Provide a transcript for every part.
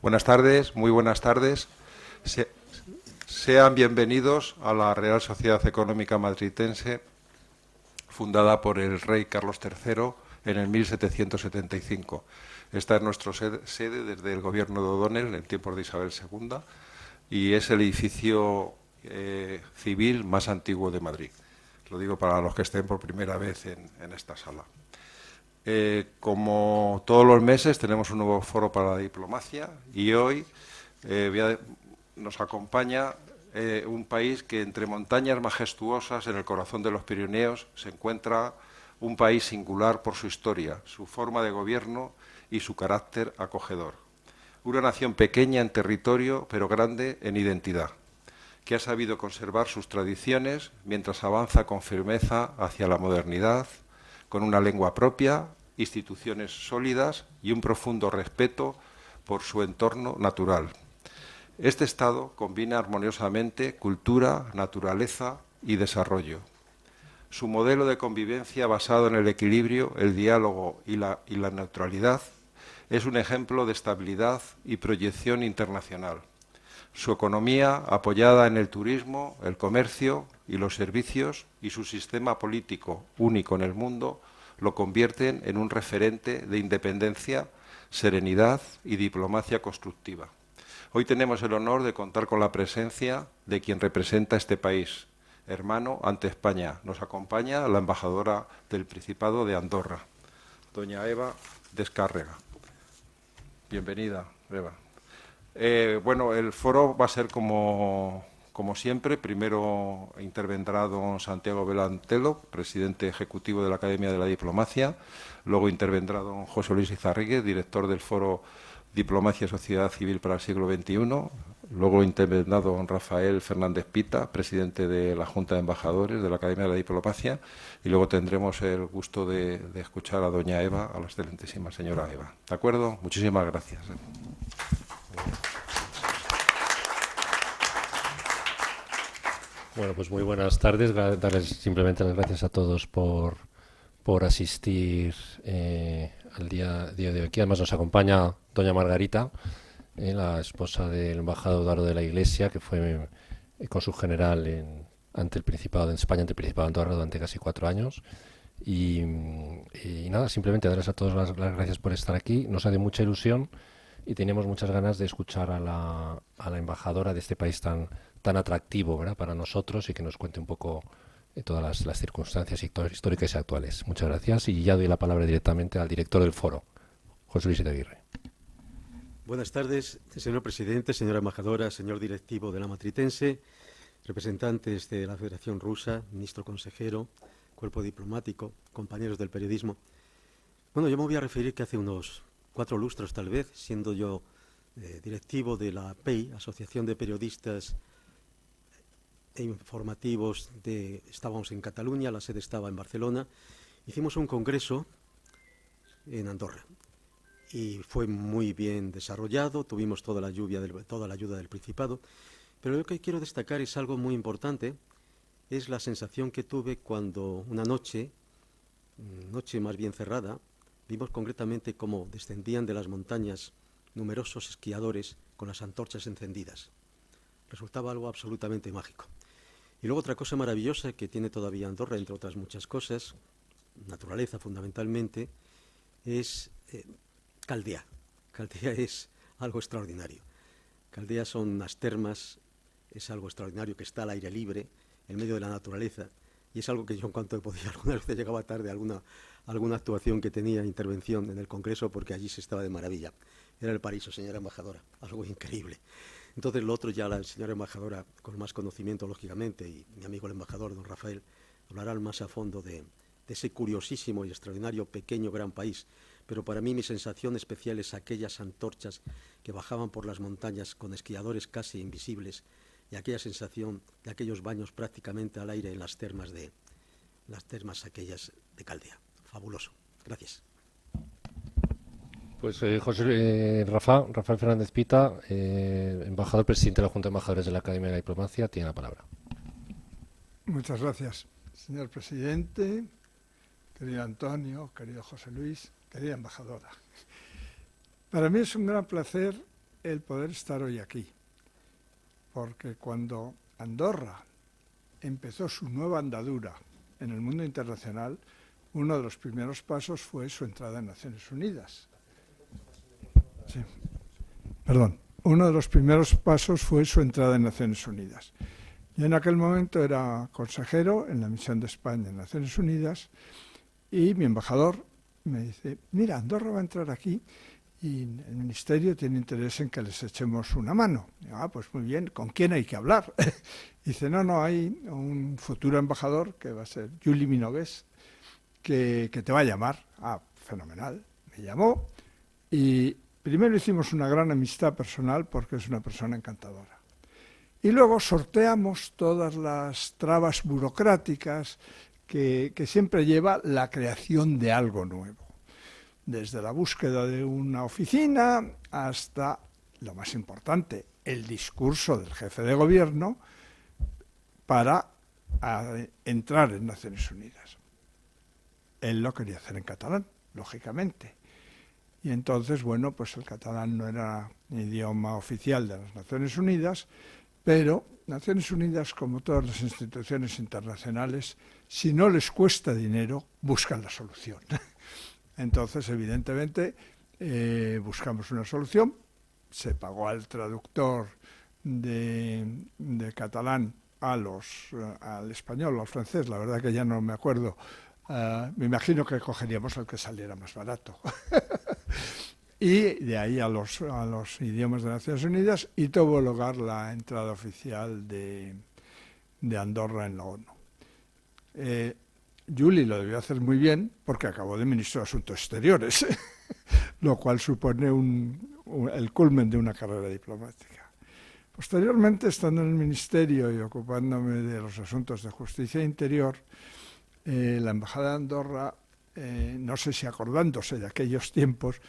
Buenas tardes, muy buenas tardes. Se- Sean bienvenidos a la Real Sociedad Económica Matritense, fundada por el rey Carlos III en el 1775. Esta es nuestra sede desde el gobierno de O'Donnell en tiempos de Isabel II y es el edificio civil más antiguo de Madrid. Lo digo para los que estén por primera vez en esta sala. Como todos los meses tenemos un nuevo foro para la diplomacia y hoy nos acompaña un país que entre montañas majestuosas en el corazón de los Pirineos se encuentra un país singular por su historia, su forma de gobierno y su carácter acogedor. Una nación pequeña en territorio pero grande en identidad, que ha sabido conservar sus tradiciones mientras avanza con firmeza hacia la modernidad, con una lengua propia, instituciones sólidas y un profundo respeto por su entorno natural. Este Estado combina armoniosamente cultura, naturaleza y desarrollo. Su modelo de convivencia basado en el equilibrio, el diálogo y la neutralidad es un ejemplo de estabilidad y proyección internacional. Su economía, apoyada en el turismo, el comercio y los servicios, y su sistema político único en el mundo, lo convierten en un referente de independencia, serenidad y diplomacia constructiva. Hoy tenemos el honor de contar con la presencia de quien representa este país, hermano ante España. Nos acompaña la embajadora del Principado de Andorra, doña Eva Descárrega. Bienvenida, Eva. Bueno, el foro va a ser como siempre. Primero intervendrá don Santiago Belantelo, presidente ejecutivo de la Academia de la Diplomacia. Luego intervendrá don José Luis Izarríguez, director del foro Diplomacia y Sociedad Civil para el siglo XXI. Luego intervendrá don Rafael Fernández Pita, presidente de la Junta de Embajadores de la Academia de la Diplomacia. Y luego tendremos el gusto de escuchar a doña Eva, a la excelentísima señora Eva. ¿De acuerdo? Muchísimas gracias. Bueno, pues muy buenas tardes. Darles simplemente las gracias a todos por asistir al día de hoy aquí. Además nos acompaña doña Margarita, la esposa del embajador Eduardo de la Iglesia, que fue cónsul general ante el Principado de España, ante el Principado de Andorra durante casi 4 años. Y nada, simplemente darles a todos las gracias por estar aquí. Nos hace mucha ilusión y teníamos muchas ganas de escuchar a la embajadora de este país tan atractivo, ¿verdad?, para nosotros, y que nos cuente un poco todas las circunstancias históricas y actuales. Muchas gracias y ya doy la palabra directamente al director del foro, José Luis Aguirre. Buenas tardes, señor presidente, señora embajadora, señor directivo de la Matritense, representantes de la Federación Rusa, ministro consejero, cuerpo diplomático, compañeros del periodismo. Bueno, yo me voy a referir que hace unos 4 lustros tal vez, siendo yo directivo de la APEI, Asociación de Periodistas e Informativos, estábamos en Cataluña, la sede estaba en Barcelona, hicimos un congreso en Andorra y fue muy bien desarrollado, tuvimos toda la ayuda del Principado, pero lo que quiero destacar es algo muy importante, es la sensación que tuve cuando una noche más bien cerrada, vimos concretamente cómo descendían de las montañas numerosos esquiadores con las antorchas encendidas. Resultaba algo absolutamente mágico. Y luego otra cosa maravillosa que tiene todavía Andorra, entre otras muchas cosas, naturaleza fundamentalmente, es Caldea. Caldea es algo extraordinario. Caldea son unas termas, es algo extraordinario que está al aire libre, en medio de la naturaleza, y es algo que yo en cuanto podía, alguna vez llegaba tarde a alguna actuación que tenía, intervención en el Congreso, porque allí se estaba de maravilla. Era el paraíso, señora embajadora, algo increíble. Entonces lo otro ya la señora embajadora, con más conocimiento lógicamente, y mi amigo el embajador, don Rafael, hablarán más a fondo de ese curiosísimo y extraordinario pequeño gran país. Pero para mí mi sensación especial es aquellas antorchas que bajaban por las montañas con esquiadores casi invisibles, y aquella sensación de aquellos baños prácticamente al aire en las termas aquellas de Caldea. Fabuloso. Gracias. Pues Rafael Fernández Pita, embajador presidente de la Junta de Embajadores de la Academia de la Diplomacia, tiene la palabra. Muchas gracias, señor presidente, querido Antonio, querido José Luis, querida embajadora. Para mí es un gran placer el poder estar hoy aquí, porque cuando Andorra empezó su nueva andadura en el mundo internacional, uno de los primeros pasos fue su entrada en Naciones Unidas. Sí. Perdón. Uno de los primeros pasos fue su entrada en Naciones Unidas. Yo en aquel momento era consejero en la misión de España en Naciones Unidas y mi embajador me dice, mira, Andorra va a entrar aquí y el Ministerio tiene interés en que les echemos una mano. Y yo, pues muy bien, ¿con quién hay que hablar? Dice, no, hay un futuro embajador que va a ser Juli Minogues, que te va a llamar. Fenomenal. Me llamó y primero hicimos una gran amistad personal porque es una persona encantadora. Y luego sorteamos todas las trabas burocráticas que siempre lleva la creación de algo nuevo. Desde la búsqueda de una oficina hasta, lo más importante, el discurso del jefe de gobierno para entrar en Naciones Unidas. Él lo quería hacer en catalán, lógicamente. Y entonces, bueno, pues el catalán no era idioma oficial de las Naciones Unidas, pero Naciones Unidas, como todas las instituciones internacionales, si no les cuesta dinero, buscan la solución. Entonces, evidentemente, buscamos una solución, se pagó al traductor de catalán al español o al francés, la verdad que ya no me acuerdo, me imagino que cogeríamos el que saliera más barato. Y de ahí a los idiomas de Naciones Unidas y tuvo lugar la entrada oficial de Andorra en la ONU. Juli lo debió hacer muy bien porque acabó de ministro de Asuntos Exteriores, lo cual supone el culmen de una carrera diplomática. Posteriormente, estando en el ministerio y ocupándome de los asuntos de justicia e interior, la Embajada de Andorra, no sé si acordándose de aquellos tiempos,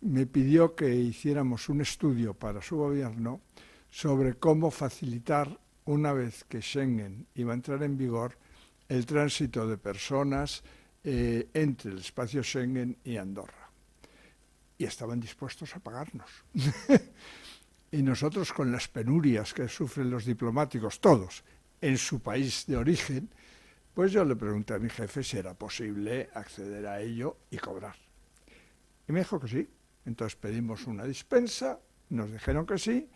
me pidió que hiciéramos un estudio para su gobierno sobre cómo facilitar, una vez que Schengen iba a entrar en vigor, el tránsito de personas entre el espacio Schengen y Andorra. Y estaban dispuestos a pagarnos. Y nosotros, con las penurias que sufren los diplomáticos, todos, en su país de origen, pues yo le pregunté a mi jefe si era posible acceder a ello y cobrar. Y me dijo que sí. Entonces pedimos una dispensa, nos dijeron que sí,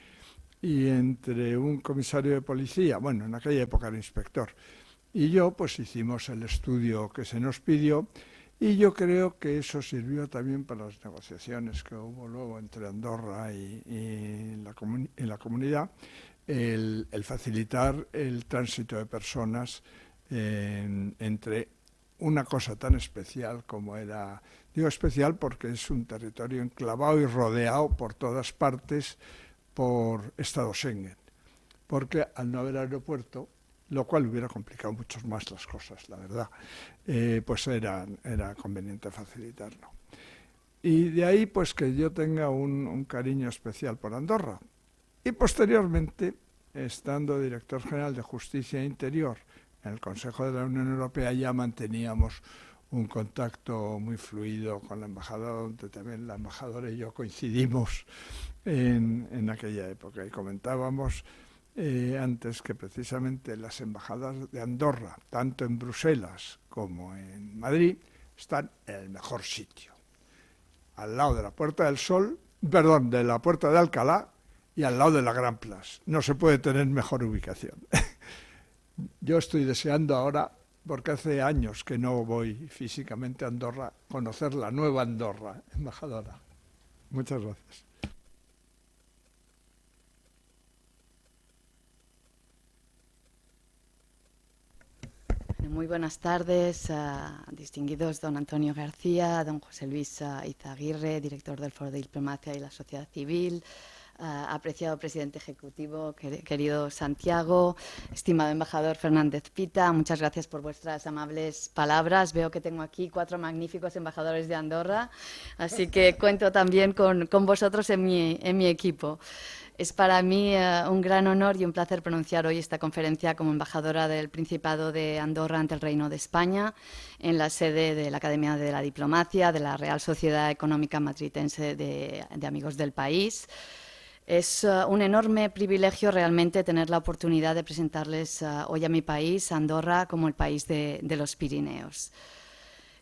y entre un comisario de policía, bueno, en aquella época era inspector, y yo, pues hicimos el estudio que se nos pidió, y yo creo que eso sirvió también para las negociaciones que hubo luego entre Andorra y la comunidad, el facilitar el tránsito de personas entre una cosa tan especial como era, digo especial porque es un territorio enclavado y rodeado por todas partes por Estado Schengen, porque al no haber aeropuerto, lo cual hubiera complicado mucho más las cosas, la verdad, pues era conveniente facilitarlo. Y de ahí pues que yo tenga un cariño especial por Andorra. Y posteriormente, estando director general de Justicia e Interior en el Consejo de la Unión Europea, ya manteníamos un contacto muy fluido con la embajada, donde también la embajadora y yo coincidimos en aquella época. Y comentábamos antes que precisamente las embajadas de Andorra, tanto en Bruselas como en Madrid, están en el mejor sitio. Al lado de la Puerta del Sol, perdón, de la Puerta de Alcalá y al lado de la Gran Place. No se puede tener mejor ubicación. Yo estoy deseando ahora, porque hace años que no voy físicamente a Andorra, conocer la nueva Andorra, embajadora. Muchas gracias. Muy buenas tardes, distinguidos don Antonio García, don José Luis Izaguirre, director del Foro de Diplomacia y la Sociedad Civil, apreciado presidente ejecutivo, querido Santiago, estimado embajador Fernández Pita, muchas gracias por vuestras amables palabras. Veo que tengo aquí 4 magníficos embajadores de Andorra, así que cuento también con vosotros en mi equipo. Es para mí un gran honor y un placer pronunciar hoy esta conferencia como embajadora del Principado de Andorra ante el Reino de España, en la sede de la Academia de la Diplomacia, de la Real Sociedad Económica Matritense de Amigos del País. Es un enorme privilegio realmente tener la oportunidad de presentarles hoy a mi país, Andorra, como el país de los Pirineos.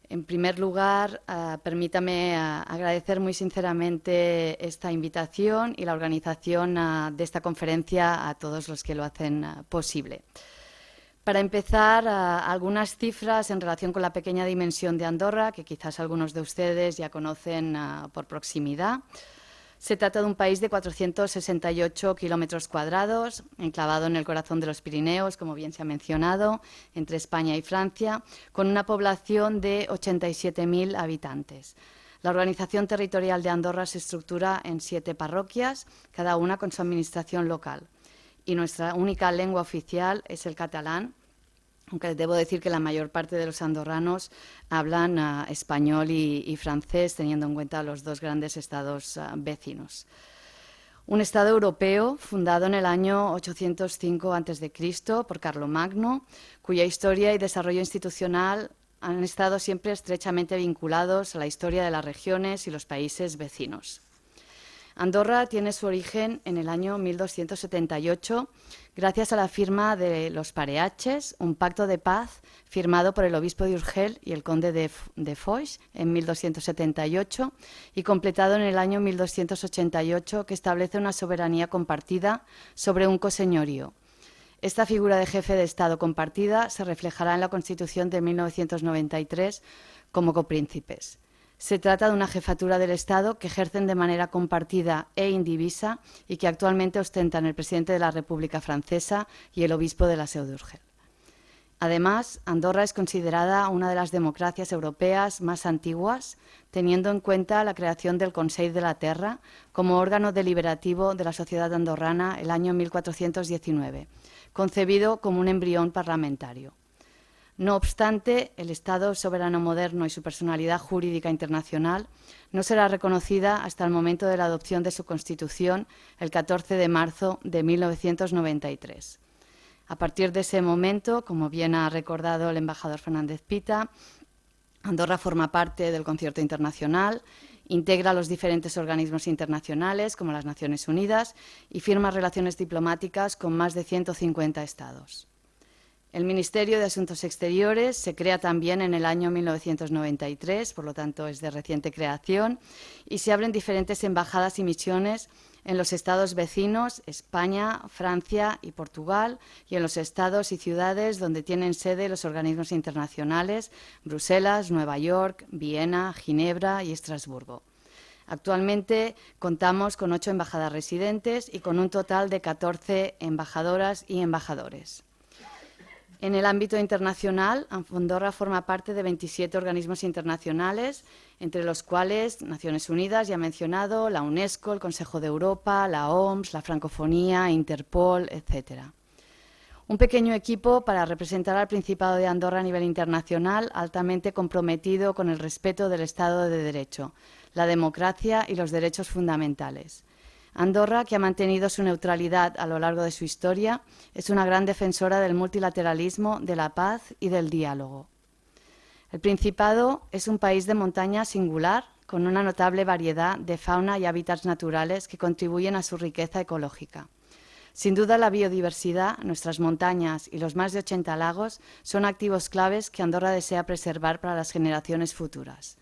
En primer lugar, permítame agradecer muy sinceramente esta invitación y la organización de esta conferencia a todos los que lo hacen posible. Para empezar, algunas cifras en relación con la pequeña dimensión de Andorra, que quizás algunos de ustedes ya conocen por proximidad. Se trata de un país de 468 kilómetros cuadrados, enclavado en el corazón de los Pirineos, como bien se ha mencionado, entre España y Francia, con una población de 87.000 habitantes. La organización territorial de Andorra se estructura en 7 parroquias, cada una con su administración local. Y nuestra única lengua oficial es el catalán, aunque debo decir que la mayor parte de los andorranos hablan español y francés, teniendo en cuenta los dos grandes estados vecinos. Un estado europeo fundado en el año 805 a.C. por Carlomagno, cuya historia y desarrollo institucional han estado siempre estrechamente vinculados a la historia de las regiones y los países vecinos. Andorra tiene su origen en el año 1278, gracias a la firma de los Pareaches, un pacto de paz firmado por el obispo de Urgell y el conde de Foix en 1278 y completado en el año 1288, que establece una soberanía compartida sobre un coseñorío. Esta figura de jefe de Estado compartida se reflejará en la Constitución de 1993 como copríncipes. Se trata de una jefatura del Estado que ejercen de manera compartida e indivisa y que actualmente ostentan el presidente de la República Francesa y el obispo de la Seu d'Urgell. Además, Andorra es considerada una de las democracias europeas más antiguas, teniendo en cuenta la creación del Consell de la Terra como órgano deliberativo de la sociedad andorrana el año 1419, concebido como un embrión parlamentario. No obstante, el Estado soberano moderno y su personalidad jurídica internacional no será reconocida hasta el momento de la adopción de su Constitución, el 14 de marzo de 1993. A partir de ese momento, como bien ha recordado el embajador Fernández Pita, Andorra forma parte del concierto internacional, integra los diferentes organismos internacionales, como las Naciones Unidas, y firma relaciones diplomáticas con más de 150 estados. El Ministerio de Asuntos Exteriores se crea también en el año 1993, por lo tanto es de reciente creación, y se abren diferentes embajadas y misiones en los estados vecinos, España, Francia y Portugal, y en los estados y ciudades donde tienen sede los organismos internacionales, Bruselas, Nueva York, Viena, Ginebra y Estrasburgo. Actualmente contamos con 8 embajadas residentes y con un total de 14 embajadoras y embajadores. En el ámbito internacional, Andorra forma parte de 27 organismos internacionales, entre los cuales Naciones Unidas, ya mencionado, la UNESCO, el Consejo de Europa, la OMS, la Francofonía, Interpol, etc. Un pequeño equipo para representar al Principado de Andorra a nivel internacional, altamente comprometido con el respeto del Estado de Derecho, la democracia y los derechos fundamentales. Andorra, que ha mantenido su neutralidad a lo largo de su historia, es una gran defensora del multilateralismo, de la paz y del diálogo. El Principado es un país de montaña singular, con una notable variedad de fauna y hábitats naturales que contribuyen a su riqueza ecológica. Sin duda, la biodiversidad, nuestras montañas y los más de 80 lagos son activos claves que Andorra desea preservar para las generaciones futuras.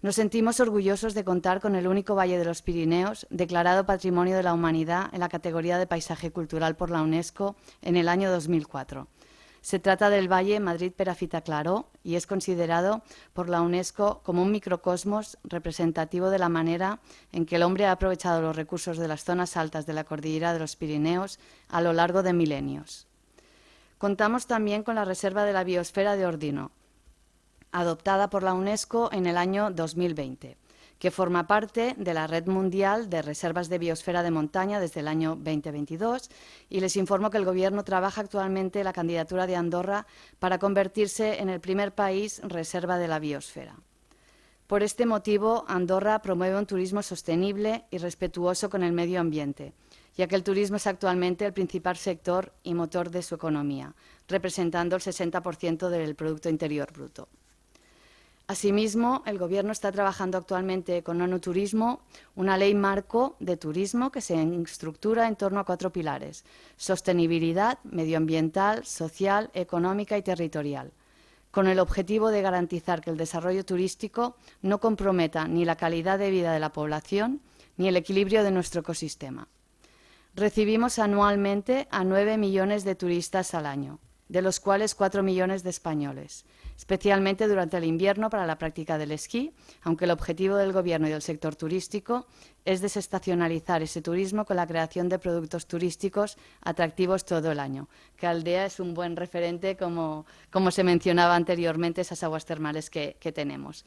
Nos sentimos orgullosos de contar con el único valle de los Pirineos declarado Patrimonio de la Humanidad en la categoría de Paisaje Cultural por la UNESCO en el año 2004. Se trata del Valle Madrid-Perafita-Claró y es considerado por la UNESCO como un microcosmos representativo de la manera en que el hombre ha aprovechado los recursos de las zonas altas de la cordillera de los Pirineos a lo largo de milenios. Contamos también con la Reserva de la Biosfera de Ordino, adoptada por la UNESCO en el año 2020, que forma parte de la Red Mundial de Reservas de Biosfera de Montaña desde el año 2022, y les informo que el Gobierno trabaja actualmente la candidatura de Andorra para convertirse en el primer país reserva de la biosfera. Por este motivo, Andorra promueve un turismo sostenible y respetuoso con el medio ambiente, ya que el turismo es actualmente el principal sector y motor de su economía, representando el 60% del Producto Interior Bruto. Asimismo, el Gobierno está trabajando actualmente con ONU Turismo una ley marco de turismo que se estructura en torno a 4 pilares: sostenibilidad, medioambiental, social, económica y territorial, con el objetivo de garantizar que el desarrollo turístico no comprometa ni la calidad de vida de la población ni el equilibrio de nuestro ecosistema. Recibimos anualmente a 9 millones de turistas al año, de los cuales 4 millones de españoles, especialmente durante el invierno para la práctica del esquí, aunque el objetivo del Gobierno y del sector turístico es desestacionalizar ese turismo con la creación de productos turísticos atractivos todo el año. Que Aldea es un buen referente, como se mencionaba anteriormente, esas aguas termales que tenemos.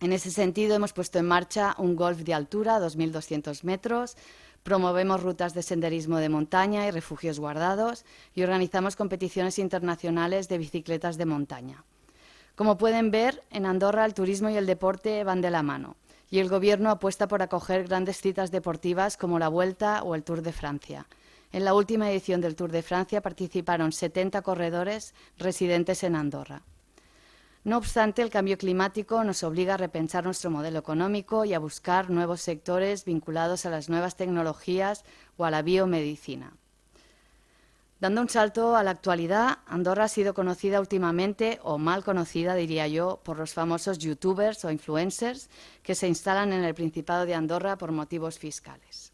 En ese sentido, hemos puesto en marcha un golf de altura, 2.200 metros, promovemos rutas de senderismo de montaña y refugios guardados y organizamos competiciones internacionales de bicicletas de montaña. Como pueden ver, en Andorra el turismo y el deporte van de la mano y el Gobierno apuesta por acoger grandes citas deportivas como la Vuelta o el Tour de Francia. En la última edición del Tour de Francia participaron 70 corredores residentes en Andorra. No obstante, el cambio climático nos obliga a repensar nuestro modelo económico y a buscar nuevos sectores vinculados a las nuevas tecnologías o a la biomedicina. Dando un salto a la actualidad, Andorra ha sido conocida últimamente, o mal conocida, diría yo, por los famosos youtubers o influencers que se instalan en el Principado de Andorra por motivos fiscales.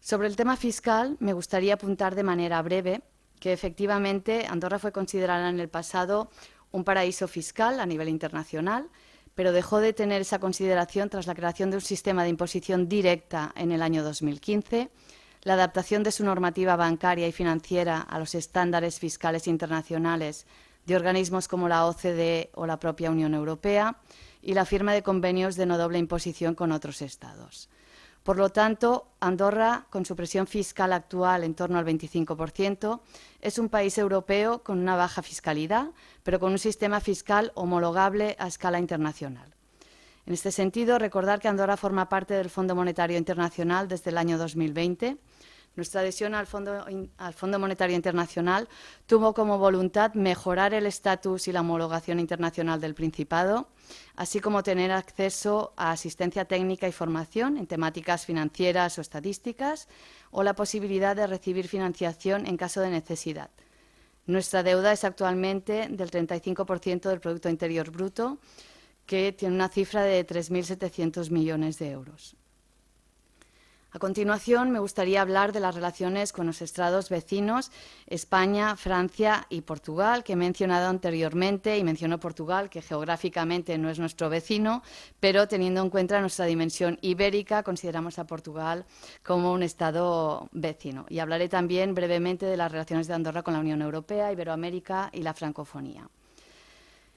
Sobre el tema fiscal, me gustaría apuntar de manera breve que efectivamente Andorra fue considerada en el pasado un paraíso fiscal a nivel internacional, pero dejó de tener esa consideración tras la creación de un sistema de imposición directa en el año 2015, la adaptación de su normativa bancaria y financiera a los estándares fiscales internacionales de organismos como la OCDE o la propia Unión Europea y la firma de convenios de no doble imposición con otros Estados. Por lo tanto, Andorra, con su presión fiscal actual en torno al 25%, es un país europeo con una baja fiscalidad, pero con un sistema fiscal homologable a escala internacional. En este sentido, recordar que Andorra forma parte del Fondo Monetario Internacional desde el año 2020. Nuestra adhesión al Fondo Monetario Internacional tuvo como voluntad mejorar el estatus y la homologación internacional del Principado, así como tener acceso a asistencia técnica y formación en temáticas financieras o estadísticas, o la posibilidad de recibir financiación en caso de necesidad. Nuestra deuda es actualmente del 35% del Producto Interior Bruto, que tiene una cifra de 3.700 millones de euros. A continuación, me gustaría hablar de las relaciones con los estados vecinos, España, Francia y Portugal, que he mencionado anteriormente, y menciono Portugal, que geográficamente no es nuestro vecino, pero teniendo en cuenta nuestra dimensión ibérica, consideramos a Portugal como un estado vecino. Y hablaré también brevemente de las relaciones de Andorra con la Unión Europea, Iberoamérica y la francofonía.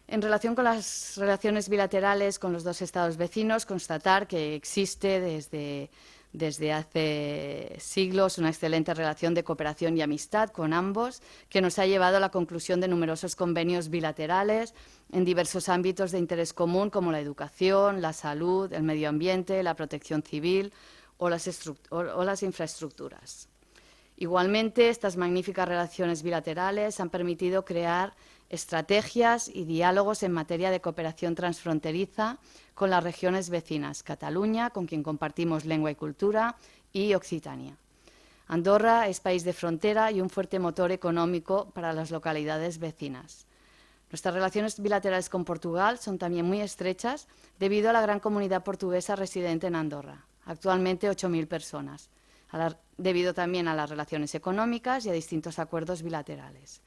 En relación con las relaciones bilaterales con los dos estados vecinos, constatar que existe desde hace siglos una excelente relación de cooperación y amistad con ambos, que nos ha llevado a la conclusión de numerosos convenios bilaterales en diversos ámbitos de interés común, como la educación, la salud, el medio ambiente, la protección civil o las infraestructuras. Igualmente, estas magníficas relaciones bilaterales han permitido crear estrategias y diálogos en materia de cooperación transfronteriza con las regiones vecinas, Cataluña, con quien compartimos lengua y cultura, y Occitania. Andorra es país de frontera y un fuerte motor económico para las localidades vecinas. Nuestras relaciones bilaterales con Portugal son también muy estrechas debido a la gran comunidad portuguesa residente en Andorra, actualmente 8.000 personas, debido también a las relaciones económicas y a distintos acuerdos bilaterales.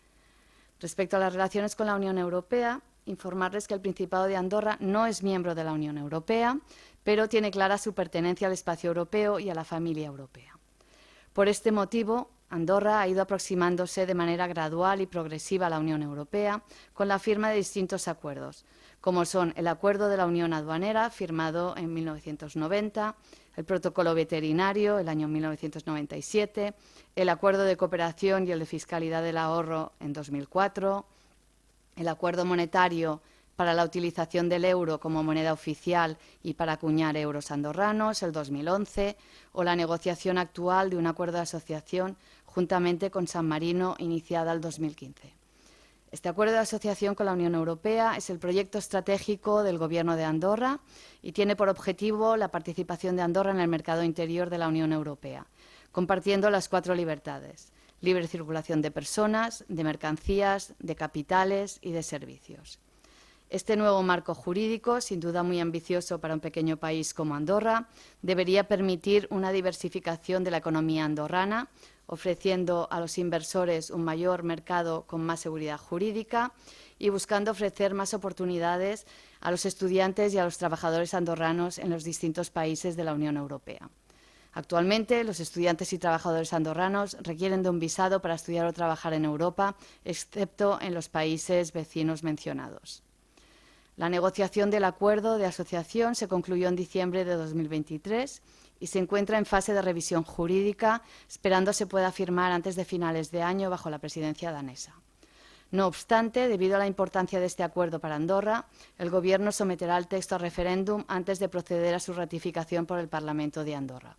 Respecto a las relaciones con la Unión Europea, informarles que el Principado de Andorra no es miembro de la Unión Europea, pero tiene clara su pertenencia al espacio europeo y a la familia europea. Por este motivo, Andorra ha ido aproximándose de manera gradual y progresiva a la Unión Europea con la firma de distintos acuerdos, como son el Acuerdo de la Unión Aduanera, firmado en 1990, el Protocolo Veterinario, el año 1997, el Acuerdo de Cooperación y el de Fiscalidad del Ahorro en 2004, el Acuerdo Monetario para la utilización del euro como moneda oficial y para acuñar euros andorranos, el 2011, o la negociación actual de un acuerdo de asociación juntamente con San Marino, iniciada el 2015. Este acuerdo de asociación con la Unión Europea es el proyecto estratégico del Gobierno de Andorra y tiene por objetivo la participación de Andorra en el mercado interior de la Unión Europea, compartiendo las 4 libertades: libre circulación de personas, de mercancías, de capitales y de servicios. Este nuevo marco jurídico, sin duda muy ambicioso para un pequeño país como Andorra, debería permitir una diversificación de la economía andorrana, ofreciendo a los inversores un mayor mercado con más seguridad jurídica y buscando ofrecer más oportunidades a los estudiantes y a los trabajadores andorranos en los distintos países de la Unión Europea. Actualmente, los estudiantes y trabajadores andorranos requieren de un visado para estudiar o trabajar en Europa, excepto en los países vecinos mencionados. La negociación del acuerdo de asociación se concluyó en diciembre de 2023 y se encuentra en fase de revisión jurídica, esperando se pueda firmar antes de finales de año bajo la presidencia danesa. No obstante, debido a la importancia de este acuerdo para Andorra, el Gobierno someterá el texto a referéndum antes de proceder a su ratificación por el Parlamento de Andorra.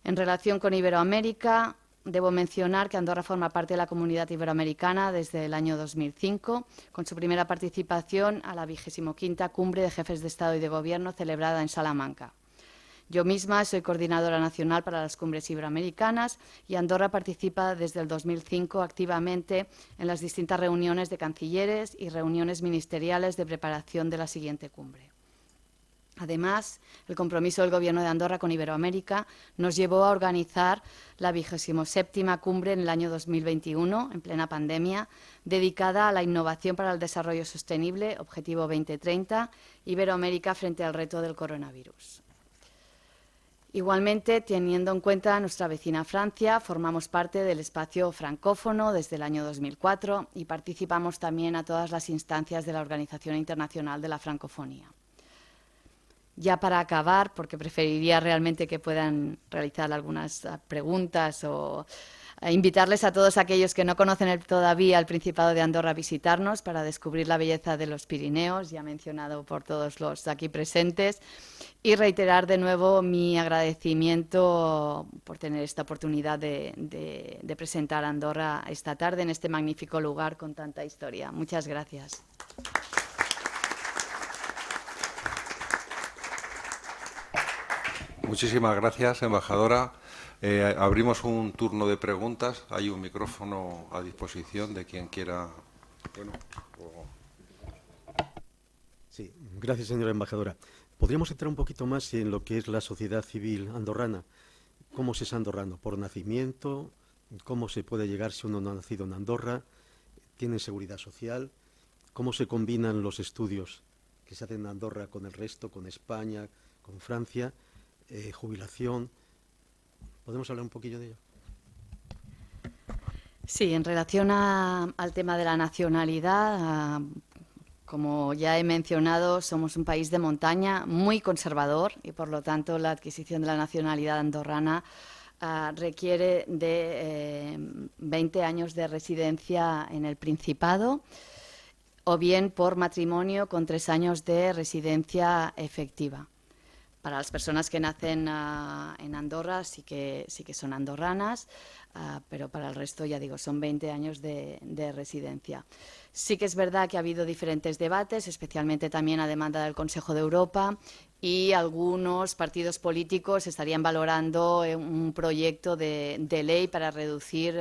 En relación con Iberoamérica, debo mencionar que Andorra forma parte de la Comunidad Iberoamericana desde el año 2005, con su primera participación a la 25ª Cumbre de Jefes de Estado y de Gobierno celebrada en Salamanca. Yo misma soy coordinadora nacional para las cumbres iberoamericanas y Andorra participa desde el 2005 activamente en las distintas reuniones de cancilleres y reuniones ministeriales de preparación de la siguiente cumbre. Además, el compromiso del Gobierno de Andorra con Iberoamérica nos llevó a organizar la 27ª cumbre en el año 2021, en plena pandemia, dedicada a la innovación para el desarrollo sostenible, Objetivo 2030, Iberoamérica frente al reto del coronavirus. Igualmente, teniendo en cuenta nuestra vecina Francia, formamos parte del espacio francófono desde el año 2004 y participamos también a todas las instancias de la Organización Internacional de la Francofonía. Ya para acabar, porque preferiría realmente que puedan realizar algunas preguntas o invitarles a todos aquellos que no conocen todavía el Principado de Andorra a visitarnos para descubrir la belleza de los Pirineos, ya mencionado por todos los aquí presentes, y reiterar de nuevo mi agradecimiento por tener esta oportunidad de presentar a Andorra esta tarde en este magnífico lugar con tanta historia. Muchas gracias. Muchísimas gracias, embajadora. Abrimos un turno de preguntas. Hay un micrófono a disposición de quien quiera. Bueno, Sí, gracias, señora embajadora. ¿Podríamos entrar un poquito más en lo que es la sociedad civil andorrana? ¿Cómo se es andorrano? ¿Por nacimiento? ¿Cómo se puede llegar si uno no ha nacido en Andorra? ¿Tienen seguridad social? ¿Cómo se combinan los estudios que se hacen en Andorra con el resto, con España, con Francia? Jubilación. ¿Podemos hablar un poquillo de ello? Sí, en relación al tema de la nacionalidad, como ya he mencionado, somos un país de montaña muy conservador y, por lo tanto, la adquisición de la nacionalidad andorrana requiere de 20 años de residencia en el Principado o bien por matrimonio con 3 años de residencia efectiva. Para las personas que nacen en Andorra sí que son andorranas, pero para el resto, ya digo, son 20 años de residencia. Sí que es verdad que ha habido diferentes debates, especialmente también a demanda del Consejo de Europa, y algunos partidos políticos estarían valorando un proyecto de ley para reducir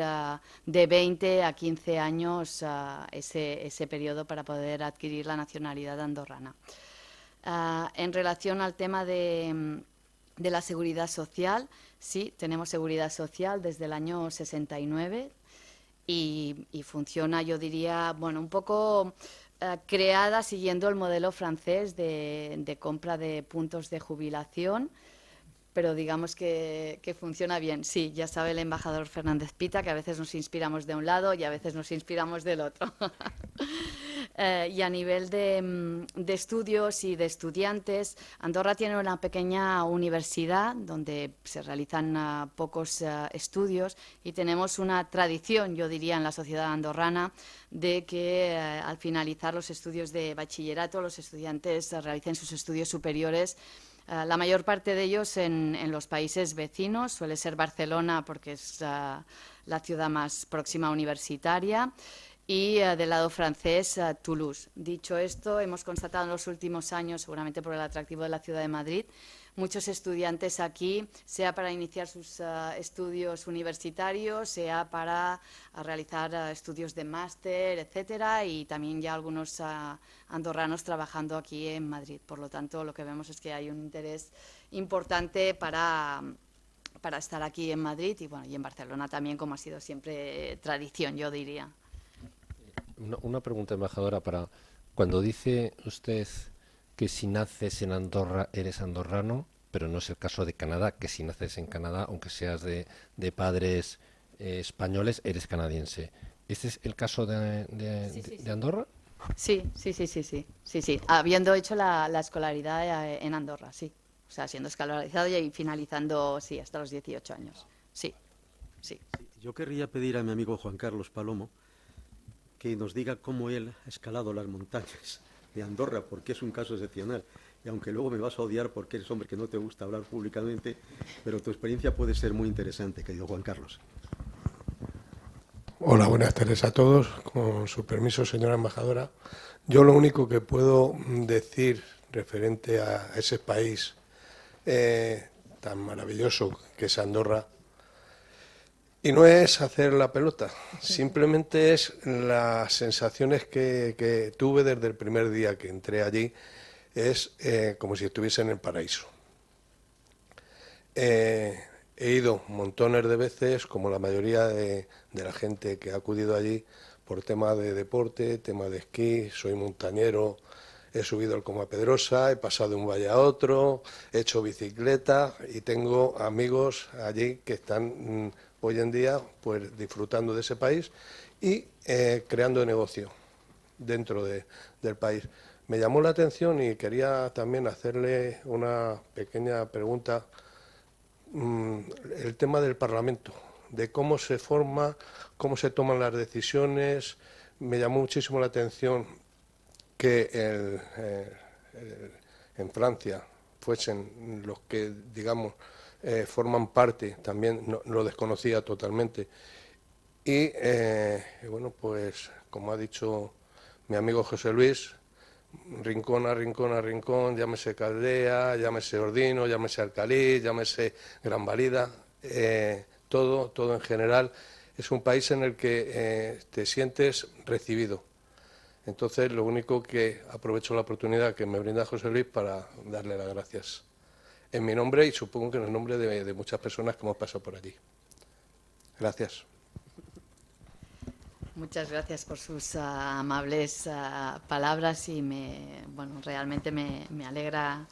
de 20 a 15 años ese periodo para poder adquirir la nacionalidad andorrana. En relación al tema de la seguridad social, sí, tenemos seguridad social desde el año 69 y funciona, yo diría, bueno, un poco creada siguiendo el modelo francés de compra de puntos de jubilación, pero digamos que funciona bien. Sí, ya sabe el embajador Fernández Pita que a veces nos inspiramos de un lado y a veces nos inspiramos del otro. Y a nivel de estudios y de estudiantes, Andorra tiene una pequeña universidad donde se realizan pocos estudios y tenemos una tradición, yo diría, en la sociedad andorrana de que al finalizar los estudios de bachillerato los estudiantes realicen sus estudios superiores. La mayor parte de ellos en los países vecinos, suele ser Barcelona porque es la ciudad más próxima universitaria, y del lado francés, Toulouse. Dicho esto, hemos constatado en los últimos años, seguramente por el atractivo de la ciudad de Madrid, muchos estudiantes aquí, sea para iniciar sus estudios universitarios, sea para realizar estudios de máster, etcétera, y también ya algunos andorranos trabajando aquí en Madrid. Por lo tanto, lo que vemos es que hay un interés importante para estar aquí en Madrid y, bueno, y en Barcelona también, como ha sido siempre tradición, yo diría. Una pregunta, embajadora, para cuando dice usted que si naces en Andorra eres andorrano, pero no es el caso de Canadá, que si naces en Canadá, aunque seas de padres españoles, eres canadiense. ¿Este es el caso de Andorra? Sí. Habiendo hecho la escolaridad en Andorra, sí. O sea, siendo escolarizado y finalizando, sí, hasta los 18 años. Sí. Yo querría pedir a mi amigo Juan Carlos Palomo que nos diga cómo él ha escalado las montañas de Andorra, porque es un caso excepcional. Y aunque luego me vas a odiar porque eres hombre que no te gusta hablar públicamente, pero tu experiencia puede ser muy interesante, querido Juan Carlos. Hola, buenas tardes a todos. Con su permiso, señora embajadora, yo lo único que puedo decir referente a ese país tan maravilloso que es Andorra, y no es hacer la pelota, simplemente es las sensaciones que tuve desde el primer día que entré allí, es como si estuviese en el paraíso. He ido montones de veces, como la mayoría de la gente que ha acudido allí, por temas de deporte, temas de esquí, soy montañero, he subido al Coma Pedrosa, he pasado de un valle a otro, he hecho bicicleta y tengo amigos allí que están hoy en día pues disfrutando de ese país y creando negocio dentro del país. Me llamó la atención y quería también hacerle una pequeña pregunta, el tema del Parlamento, de cómo se forma, cómo se toman las decisiones. Me llamó muchísimo la atención que en Francia fuesen los que, digamos, forman parte, también lo desconocía totalmente. Y bueno, pues como ha dicho mi amigo José Luis, rincón a rincón a rincón, llámese Caldea, llámese Ordino, llámese Alcalí, llámese Gran Valida, todo en general es un país en el que te sientes recibido. Entonces, lo único que aprovecho la oportunidad que me brinda José Luis para darle las gracias en mi nombre y supongo que en el nombre de muchas personas que hemos pasado por allí. Gracias. Muchas gracias por sus amables palabras y realmente me alegra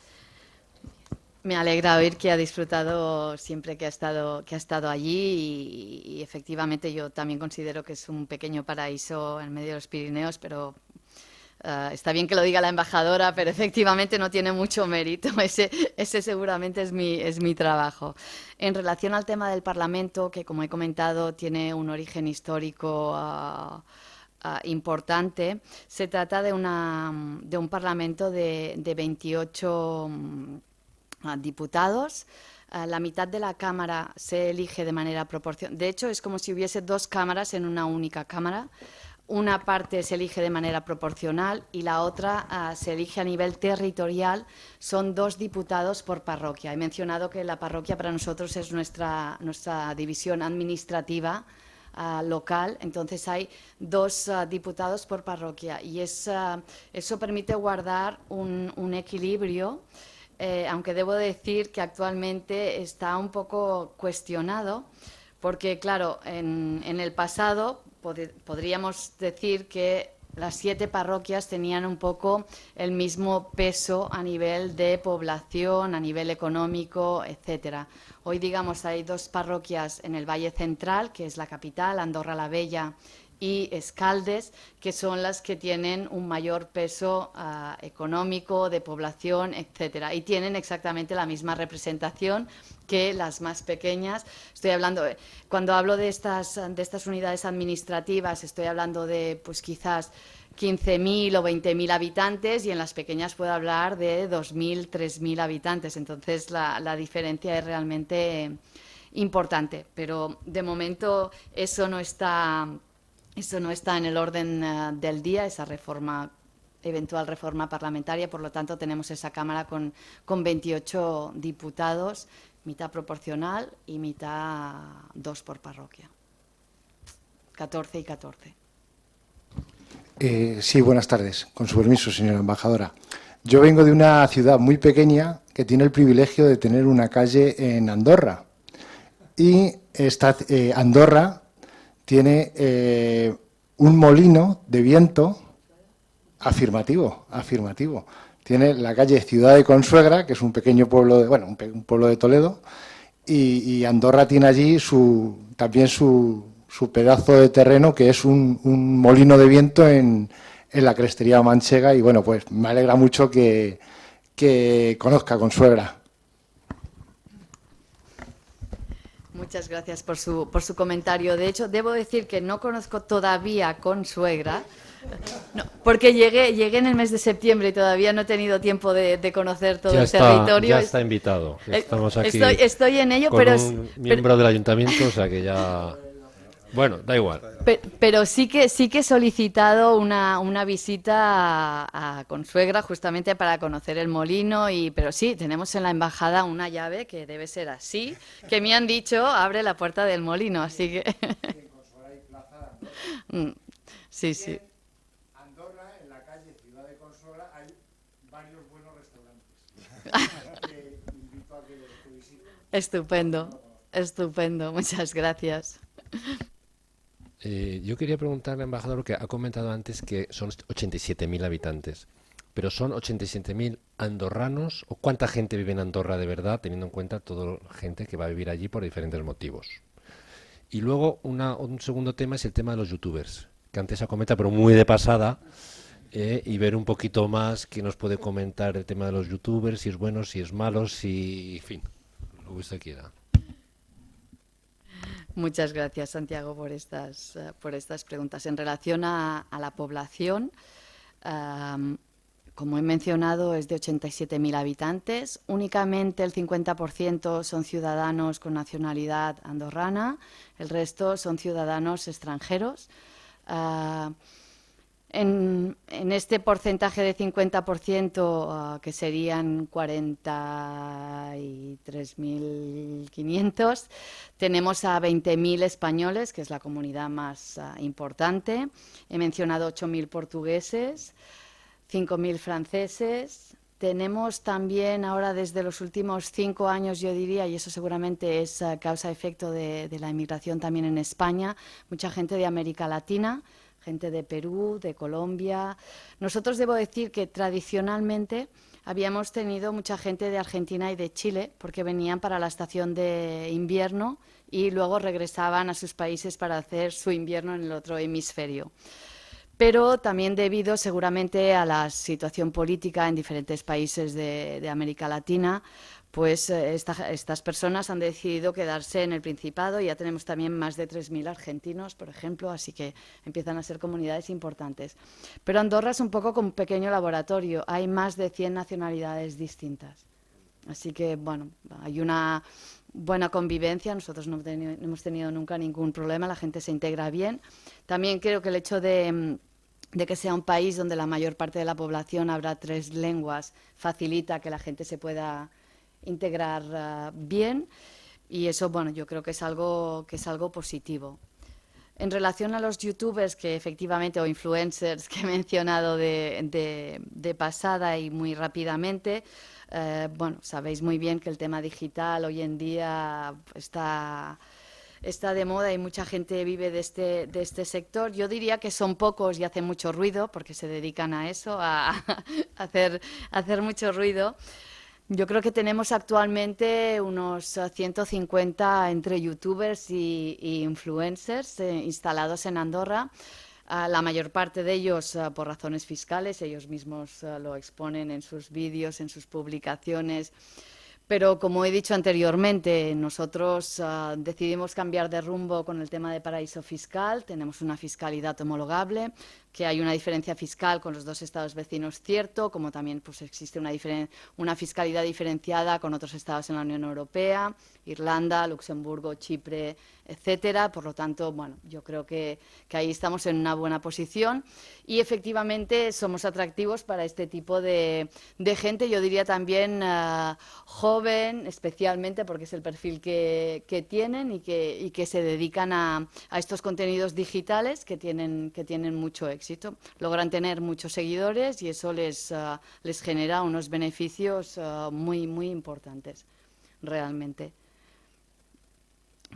oír que ha disfrutado siempre que ha estado allí y efectivamente yo también considero que es un pequeño paraíso en medio de los Pirineos, pero está bien que lo diga la embajadora, pero efectivamente no tiene mucho mérito. Ese seguramente es mi trabajo. En relación al tema del Parlamento, que como he comentado tiene un origen histórico importante, se trata de un Parlamento de 28 diputados. La mitad de la Cámara se elige de manera proporcional. De hecho, es como si hubiese dos cámaras en una única Cámara. Una parte se elige de manera proporcional y la otra se elige a nivel territorial. Son 2 diputados por parroquia. He mencionado que la parroquia para nosotros es nuestra división administrativa local, entonces hay 2 diputados por parroquia y eso permite guardar un equilibrio, aunque debo decir que actualmente está un poco cuestionado, porque claro, en el pasado podríamos decir que las 7 parroquias tenían un poco el mismo peso a nivel de población, a nivel económico, etcétera. Hoy, digamos, hay 2 parroquias en el Valle Central, que es la capital, Andorra la Vella y Escaldes, que son las que tienen un mayor peso económico, de población, etcétera, y tienen exactamente la misma representación que las más pequeñas. Estoy hablando, cuando hablo de estas unidades administrativas, estoy hablando de, pues quizás 15.000 o 20.000 habitantes, y en las pequeñas puedo hablar de 2.000, 3.000 habitantes. Entonces la diferencia es realmente importante, pero de momento eso no está Eso no está en el orden del día, esa eventual reforma parlamentaria, por lo tanto tenemos esa Cámara con 28 diputados, mitad proporcional y mitad 2 por parroquia. 14 y 14. Sí, buenas tardes. Con su permiso, señora embajadora. Yo vengo de una ciudad muy pequeña que tiene el privilegio de tener una calle en Andorra. Y Andorra tiene un molino de viento afirmativo. Tiene la calle Ciudad de Consuegra, que es un pequeño pueblo, un pueblo de Toledo, y Andorra tiene allí también su pedazo de terreno, que es un molino de viento en la crestería manchega, y bueno, pues me alegra mucho que conozca Consuegra. Muchas gracias por su comentario. De hecho, debo decir que no conozco todavía Consuegra, no, porque llegué en el mes de septiembre y todavía no he tenido tiempo de conocer todo el territorio. Ya está invitado. Estamos aquí estoy en ello, con pero un miembro del ayuntamiento, o sea que ya... Bueno, da igual. Pero sí que he solicitado una visita a Consuegra justamente para conocer el molino, pero sí, tenemos en la embajada una llave que debe ser así, que me han dicho abre la puerta del molino, así que... Sí, sí. Andorra, en la calle Ciudad de Consuegra, hay varios buenos restaurantes. Invito a que visiten. Estupendo, muchas gracias. Yo quería preguntarle al embajador, que ha comentado antes que son 87.000 habitantes, pero ¿son 87.000 andorranos o cuánta gente vive en Andorra de verdad, teniendo en cuenta toda la gente que va a vivir allí por diferentes motivos? Y luego un segundo tema es el tema de los youtubers, que antes ha comentado, pero muy de pasada, y ver un poquito más qué nos puede comentar el tema de los youtubers, si es bueno, si es malo, en fin, lo que usted quiera. Muchas gracias, Santiago, por estas preguntas. En relación a la población, como he mencionado, es de 87.000 habitantes. Únicamente el 50% son ciudadanos con nacionalidad andorrana, el resto son ciudadanos extranjeros. En este porcentaje de 50%, que serían 43.500, tenemos a 20.000 españoles, que es la comunidad más importante. He mencionado 8.000 portugueses, 5.000 franceses. Tenemos también ahora, desde los últimos 5 años, yo diría, y eso seguramente es causa-efecto de la inmigración también en España, mucha gente de América Latina, gente de Perú, de Colombia. Nosotros debo decir que tradicionalmente habíamos tenido mucha gente de Argentina y de Chile, porque venían para la estación de invierno y luego regresaban a sus países para hacer su invierno en el otro hemisferio. Pero también debido seguramente a la situación política en diferentes países de América Latina, pues estas personas han decidido quedarse en el Principado, y ya tenemos también más de 3.000 argentinos, por ejemplo, así que empiezan a ser comunidades importantes. Pero Andorra es un poco como un pequeño laboratorio, hay más de 100 nacionalidades distintas. Así que, bueno, hay una buena convivencia, nosotros no hemos tenido nunca ningún problema, la gente se integra bien. También creo que el hecho de que sea un país donde la mayor parte de la población habla 3 lenguas facilita que la gente se pueda integrar bien, y eso, bueno, yo creo que es algo positivo. En relación a los youtubers, que efectivamente, o influencers que he mencionado de pasada y muy rápidamente, bueno, sabéis muy bien que el tema digital hoy en día está de moda y mucha gente vive de este sector. Yo diría que son pocos y hacen mucho ruido, porque se dedican a eso, a hacer mucho ruido. Yo creo que tenemos actualmente unos 150 entre youtubers y influencers instalados en Andorra. La mayor parte de ellos por razones fiscales, ellos mismos lo exponen en sus vídeos, en sus publicaciones. Pero, como he dicho anteriormente, nosotros decidimos cambiar de rumbo con el tema de paraíso fiscal. Tenemos una fiscalidad homologable, que hay una diferencia fiscal con los dos estados vecinos, cierto, como también pues, existe una fiscalidad diferenciada con otros estados en la Unión Europea, Irlanda, Luxemburgo, Chipre, etcétera. Por lo tanto, bueno, yo creo que ahí estamos en una buena posición y efectivamente somos atractivos para este tipo de gente, yo diría también joven, especialmente porque es el perfil que tienen y que se dedican a estos contenidos digitales que tienen mucho éxito. Logran tener muchos seguidores y eso les genera unos beneficios muy, muy importantes, realmente.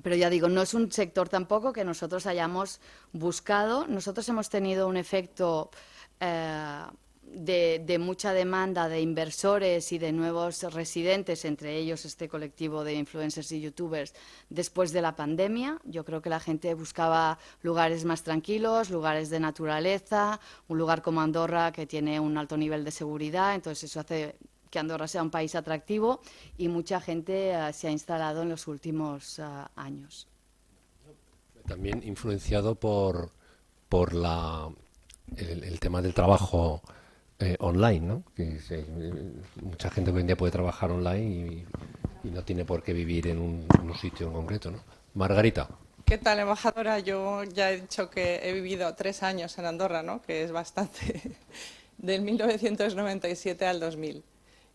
Pero ya digo, no es un sector tampoco que nosotros hayamos buscado. Nosotros hemos tenido un efecto de mucha demanda de inversores y de nuevos residentes, entre ellos este colectivo de influencers y youtubers, después de la pandemia. Yo creo que la gente buscaba lugares más tranquilos, lugares de naturaleza, un lugar como Andorra que tiene un alto nivel de seguridad, entonces eso hace que Andorra sea un país atractivo y mucha gente se ha instalado en los últimos años. También influenciado por el tema del trabajo online, ¿no? Que mucha gente hoy en día puede trabajar online y no tiene por qué vivir en un sitio en concreto, ¿no? Margarita. ¿Qué tal, embajadora? Yo ya he dicho que he vivido 3 años en Andorra, ¿no? Que es bastante, del 1997 al 2000.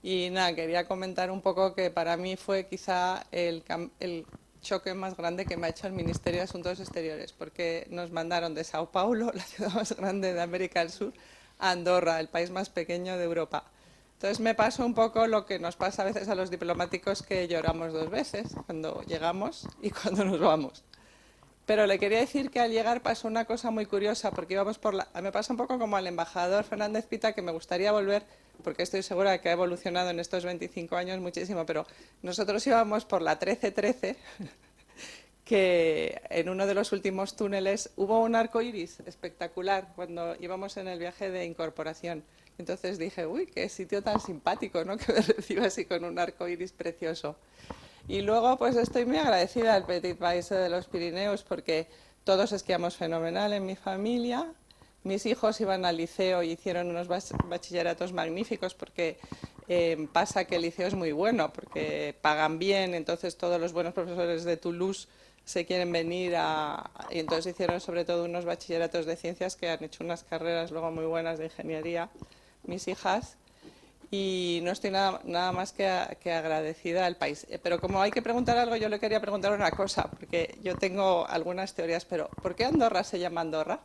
Y nada, quería comentar un poco que para mí fue quizá el choque más grande que me ha hecho el Ministerio de Asuntos Exteriores, porque nos mandaron de Sao Paulo, la ciudad más grande de América del Sur, a Andorra, el país más pequeño de Europa. Entonces me pasó un poco lo que nos pasa a veces a los diplomáticos, que lloramos 2 veces, cuando llegamos y cuando nos vamos. Pero le quería decir que al llegar pasó una cosa muy curiosa, porque íbamos me pasa un poco como al embajador Fernández Pita, que me gustaría volver, porque estoy segura de que ha evolucionado en estos 25 años muchísimo, pero nosotros íbamos por la 1313, que en uno de los últimos túneles hubo un arco iris espectacular cuando íbamos en el viaje de incorporación. Entonces dije, uy, qué sitio tan simpático, ¿no? Que me reciba así con un arco iris precioso. Y luego pues estoy muy agradecida al Petit País de los Pirineos, porque todos esquiamos fenomenal en mi familia. Mis hijos iban al liceo y hicieron unos bachilleratos magníficos, porque pasa que el liceo es muy bueno, porque pagan bien, entonces todos los buenos profesores de Toulouse se quieren venir y entonces hicieron sobre todo unos bachilleratos de ciencias, que han hecho unas carreras luego muy buenas de ingeniería, mis hijas. Y no estoy nada más que agradecida al país. Pero como hay que preguntar algo, yo le quería preguntar una cosa, porque yo tengo algunas teorías, pero ¿por qué Andorra se llama Andorra?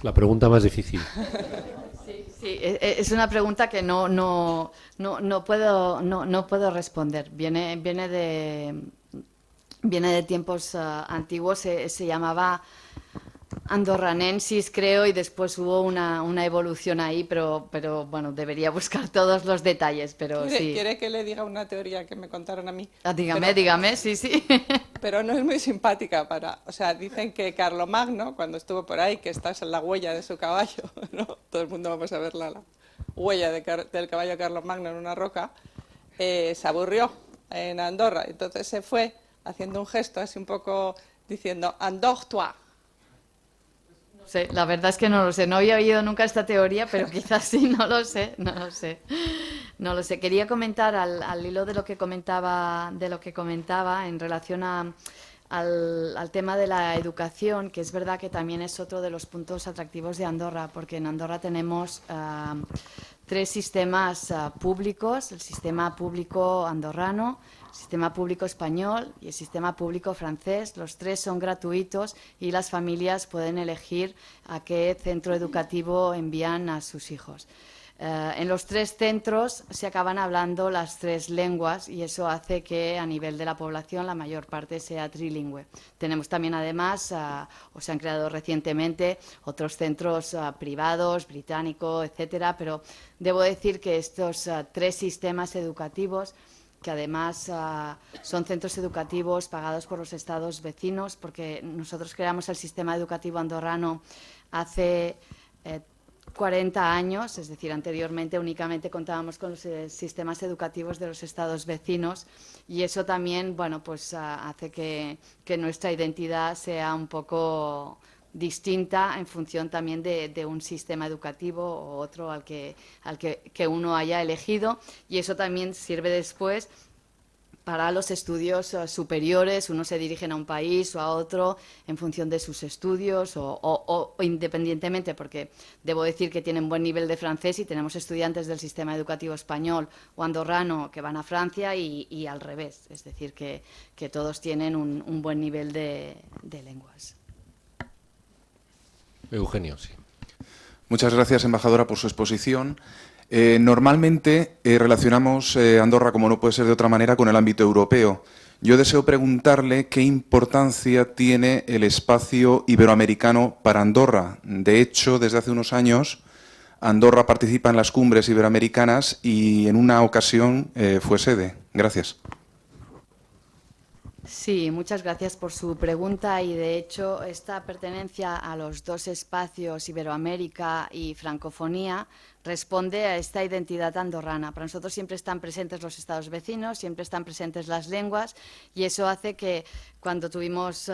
La pregunta más difícil. Sí, es una pregunta que no puedo responder. Viene de tiempos antiguos, se llamaba Andorranensis, creo, y después hubo una evolución ahí, pero bueno, debería buscar todos los detalles, pero sí. ¿Quiere que le diga una teoría que me contaron a mí? Dígame, sí. Pero no es muy simpática o sea, dicen que Carlomagno, cuando estuvo por ahí, que estás en la huella de su caballo, ¿no? Todo el mundo vamos a ver la huella del caballo Carlomagno en una roca, se aburrió en Andorra, entonces se fue haciendo un gesto así un poco diciendo «Andorre-toi». No sé, la verdad es que no lo sé, no había oído nunca esta teoría, pero quizás sí, no lo sé. Quería comentar al hilo de lo que comentaba en relación al tema de la educación, que es verdad que también es otro de los puntos atractivos de Andorra, porque en Andorra tenemos 3 sistemas públicos: el sistema público andorrano, el sistema público español y el sistema público francés. Los 3 son gratuitos y las familias pueden elegir a qué centro educativo envían a sus hijos. En los 3 centros se acaban hablando las 3 lenguas y eso hace que a nivel de la población la mayor parte sea trilingüe. Tenemos también además, se han creado recientemente otros centros privados, británico, etcétera, pero debo decir que estos 3 sistemas educativos, que además son centros educativos pagados por los estados vecinos, porque nosotros creamos el sistema educativo andorrano hace 40 años, es decir, anteriormente únicamente contábamos con los sistemas educativos de los estados vecinos y eso también, bueno, pues hace que nuestra identidad sea un poco distinta en función también de un sistema educativo o otro al que uno haya elegido, y eso también sirve después para los estudios superiores. Uno se dirigen a un país o a otro en función de sus estudios o independientemente, porque debo decir que tienen buen nivel de francés y tenemos estudiantes del sistema educativo español o andorrano que van a Francia y al revés, es decir, que todos tienen un buen nivel de lenguas. Eugenio, sí. Muchas gracias, embajadora, por su exposición. Normalmente relacionamos Andorra, como no puede ser de otra manera, con el ámbito europeo. Yo deseo preguntarle qué importancia tiene el espacio iberoamericano para Andorra. De hecho, desde hace unos años, Andorra participa en las cumbres iberoamericanas y en una ocasión fue sede. Gracias. Sí, muchas gracias por su pregunta y, de hecho, esta pertenencia a los dos espacios, Iberoamérica y Francofonía, responde a esta identidad andorrana. Para nosotros siempre están presentes los estados vecinos, siempre están presentes las lenguas, y eso hace que cuando tuvimos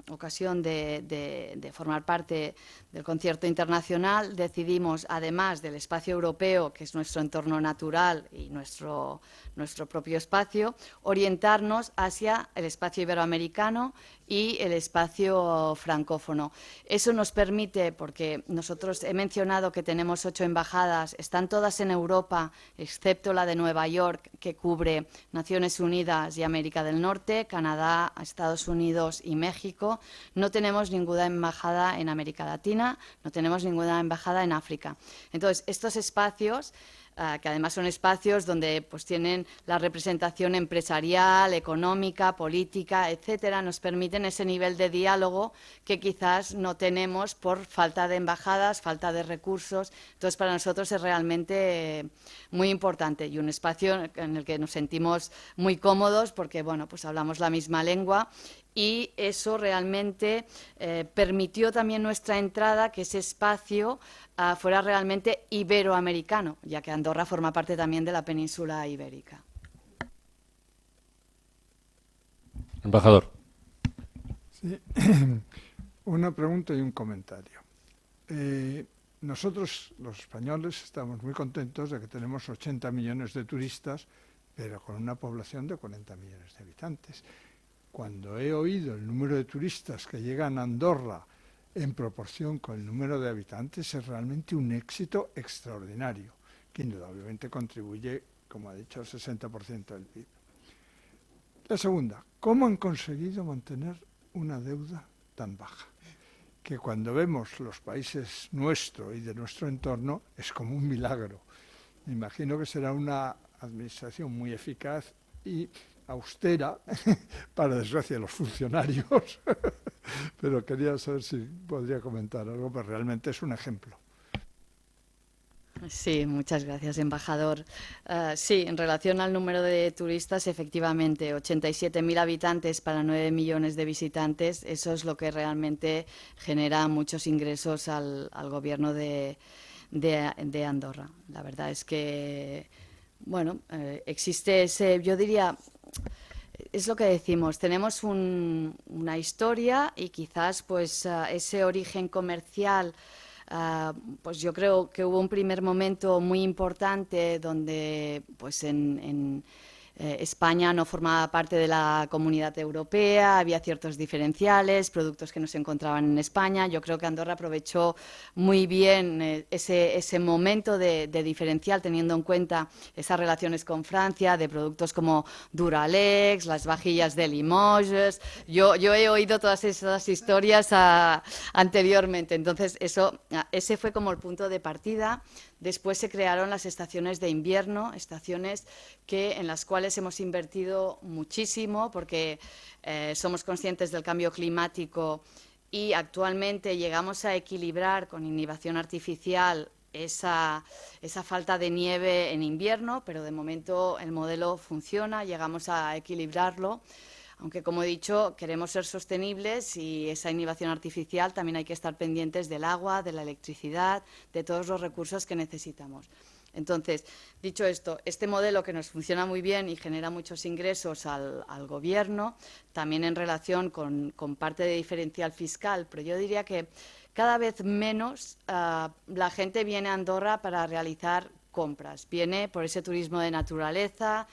ocasión de formar parte del concierto internacional, decidimos, además del espacio europeo, que es nuestro entorno natural y nuestro propio espacio, orientarnos hacia el espacio iberoamericano y el espacio francófono. Eso nos permite, porque nosotros he mencionado que tenemos 8 embajadas, están todas en Europa, excepto la de Nueva York, que cubre Naciones Unidas y América del Norte, Canadá, Estados Unidos y México. No tenemos ninguna embajada en América Latina, no tenemos ninguna embajada en África. Entonces, estos espacios, que además son espacios donde pues tienen la representación empresarial, económica, política, etcétera, nos permiten ese nivel de diálogo que quizás no tenemos por falta de embajadas, falta de recursos. Entonces, para nosotros es realmente muy importante y un espacio en el que nos sentimos muy cómodos porque, bueno, pues hablamos la misma lengua. Y eso realmente permitió también nuestra entrada, que ese espacio fuera realmente iberoamericano, ya que Andorra forma parte también de la península ibérica. Embajador. Sí. Una pregunta y un comentario. Nosotros, los españoles, estamos muy contentos de que tenemos 80 millones de turistas, pero con una población de 40 millones de habitantes. Cuando he oído el número de turistas que llegan a Andorra en proporción con el número de habitantes, es realmente un éxito extraordinario, que indudablemente contribuye, como ha dicho, al 60% del PIB. La segunda, ¿cómo han conseguido mantener una deuda tan baja? Que cuando vemos los países nuestro y de nuestro entorno, es como un milagro. Me imagino que será una administración muy eficaz y austera, para desgracia de los funcionarios, pero quería saber si podría comentar algo, pero realmente es un ejemplo. Sí, muchas gracias, embajador. Sí, en relación al número de turistas, efectivamente, 87.000 habitantes para 9 millones de visitantes, eso es lo que realmente genera muchos ingresos al gobierno de Andorra. La verdad es que, bueno, existe ese, yo diría, es lo que decimos, tenemos una historia y quizás pues ese origen comercial, pues yo creo que hubo un primer momento muy importante donde pues en España no formaba parte de la Comunidad Europea, había ciertos diferenciales, productos que no se encontraban en España. Yo creo que Andorra aprovechó muy bien ese momento de diferencial, teniendo en cuenta esas relaciones con Francia, de productos como Duralex, las vajillas de Limoges. Yo he oído todas esas historias anteriormente, entonces ese fue como el punto de partida. Después se crearon las estaciones de invierno, estaciones en las cuales hemos invertido muchísimo porque somos conscientes del cambio climático y actualmente llegamos a equilibrar con inhibición artificial esa falta de nieve en invierno, pero de momento el modelo funciona, llegamos a equilibrarlo. Aunque, como he dicho, queremos ser sostenibles y esa innovación artificial también hay que estar pendientes del agua, de la electricidad, de todos los recursos que necesitamos. Entonces, dicho esto, este modelo que nos funciona muy bien y genera muchos ingresos al Gobierno, también en relación con parte de diferencial fiscal, pero yo diría que cada vez menos la gente viene a Andorra para realizar compras. Viene por ese turismo de naturaleza.